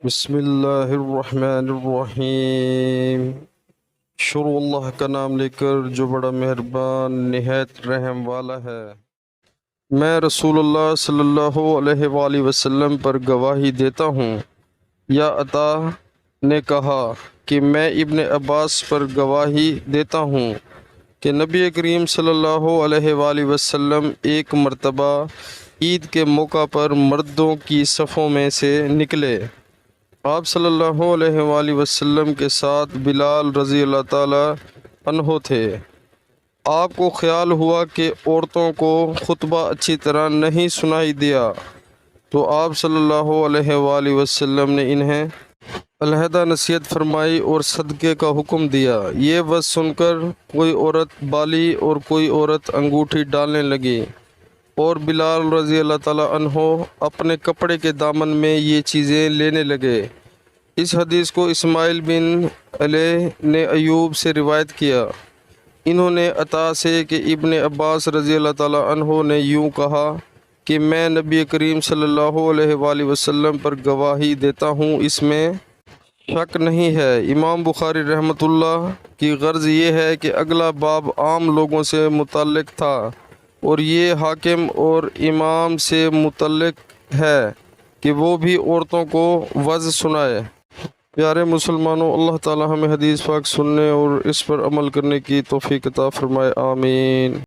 بسم اللہ الرحمن الرحیم۔ شروع اللہ کا نام لے کر جو بڑا مہربان نہایت رحم والا ہے۔ میں رسول اللہ صلی اللہ علیہ وآلہ وسلم پر گواہی دیتا ہوں۔ یا عطا نے کہا کہ میں ابن عباس پر گواہی دیتا ہوں کہ نبی کریم صلی اللہ علیہ وآلہ وسلم ایک مرتبہ عید کے موقع پر مردوں کی صفوں میں سے نکلے۔ آپ صلی اللہ علیہ وآلہ وسلم کے ساتھ بلال رضی اللہ تعالی عنہ تھے۔ آپ کو خیال ہوا کہ عورتوں کو خطبہ اچھی طرح نہیں سنائی دیا، تو آپ صلی اللہ علیہ وآلہ وسلم نے انہیں علیحدہ نصیحت فرمائی اور صدقے کا حکم دیا۔ یہ وعظ سن کر کوئی عورت بالی اور کوئی عورت انگوٹھی ڈالنے لگی، اور بلال رضی اللہ تعالیٰ عنہ اپنے کپڑے کے دامن میں یہ چیزیں لینے لگے۔ اس حدیث کو اسماعیل بن علیہ نے ایوب سے روایت کیا۔ انہوں نے عطا سے کہ ابن عباس رضی اللہ تعالیٰ عنہ نے یوں کہا کہ میں نبی کریم صلی اللہ علیہ وآلہ وسلم پر گواہی دیتا ہوں، اس میں شک نہیں ہے۔ امام بخاری رحمۃ اللہ کی غرض یہ ہے کہ اگلا باب عام لوگوں سے متعلق تھا، اور یہ حاکم اور امام سے متعلق ہے کہ وہ بھی عورتوں کو وعظ سنائے۔ پیارے مسلمانوں، اللہ تعالی ہمیں حدیث پاک سننے اور اس پر عمل کرنے کی توفیق عطا فرمائے، آمین۔